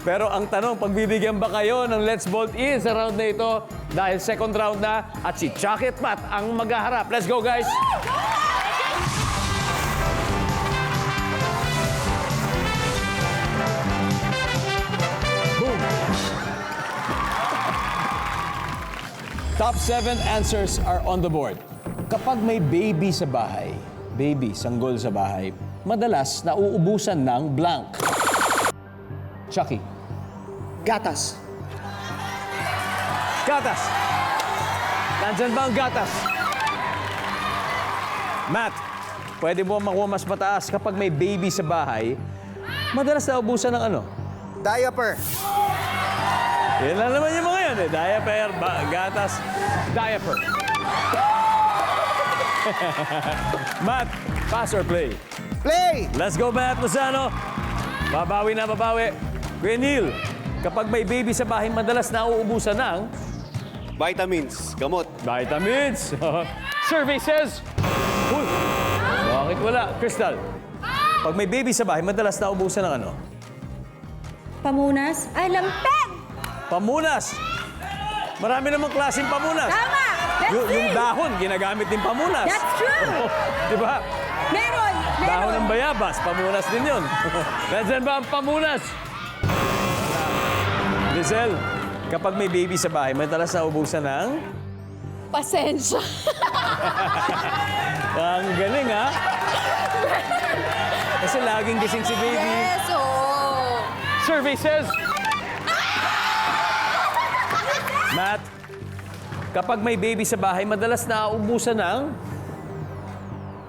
Pero ang tanong, pagbibigyan ba kayo ng Let's Bolt In sa round na ito? Dahil second round na at si Chucky at Matt ang maghaharap. Let's go, guys! Boom! Top 7 answers are on the board. Kapag may baby sa bahay, sanggol sa bahay, madalas nauubusan ng blank. Chucky. Gatas. Gatas. Nandyan ba ang gatas? Matt, pwede mo makuha mas mataas kapag may baby sa bahay, madalas naubusan ng ano? Diaper. Yan lang naman yung mga yan eh. Diaper, gatas, diaper. Matt, pass or play? Play. Let's go, Matt Lozano. Babawi na, babawi. Kuya Neil, kapag may baby sa bahay, madalas nauubusan ng Vitamins, gamot. vitamins. Survey says... Uy, bakit wala? Crystal, pag may baby sa bahay, madalas nauubusan ng ano? Pamunas? Ay, lampeg! Pamunas. Marami namang klaseng pamunas. Tama! Let's Yung see! dahon, ginagamit din pamunas. That's true! Di ba? Meron! Dahon Meron! ng bayabas, pamunas din yun. Nandiyan ba ang pamunas? Lizelle, kapag may baby sa bahay, madalas naubusan ng... Pasensya. Ang galing, ha? Kasi laging gising si baby. Yes, oo. Survey says... Matt, kapag may baby sa bahay, madalas nauubusan ng...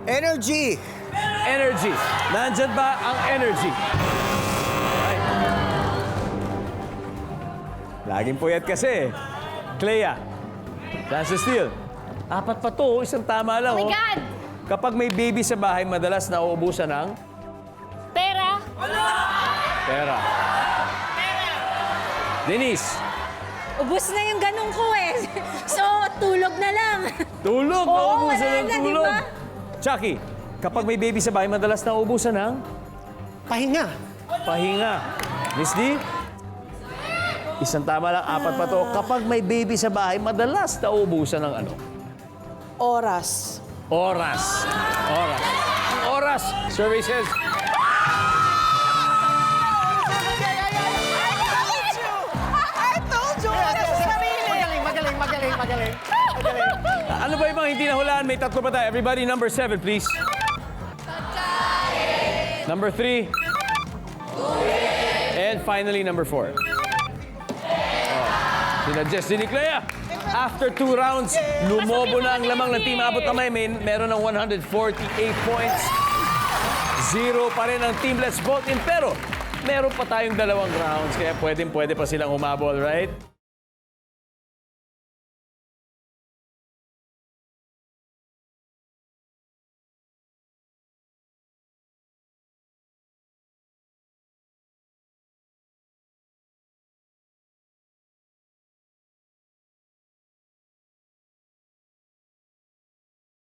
Energy. Energy. Nandyan ba ang energy? Ay. Laging puyat kasi. Clea. Chance Steele. Apat pa to, isang tama lang. Oh my God! Kapag may baby sa bahay, madalas nauubusan ng Pera. pera. Denise. Ubus na yung ganun ko eh. So, tulog na lang. Tulog. Oo, Nauubusan wala ng na, di tulog. ba? Chucky. Kapag may baby sa bahay, madalas nauubusan ng Pahinga. pahinga. Miss D? Isang tama lang, apat pa to. Kapag may baby sa bahay, madalas nauubusan ng ano? Oras. Oras. Oras. Ang oras. Survey says... I told you! Magaling. Ano ba yung mga hindi nahulaan? May tatlo pa tayo. Everybody, number 7, please. Number 3. And finally, number 4. Sinadjust din ni Clea. After 2 rounds, lumobo na ang lamang ng Team Abot Kamay. Meron ng 148 points. 0 pa rin ang Team Let's Vote In. Pero meron pa tayong 2 rounds, kaya pwede pa silang umabol, right?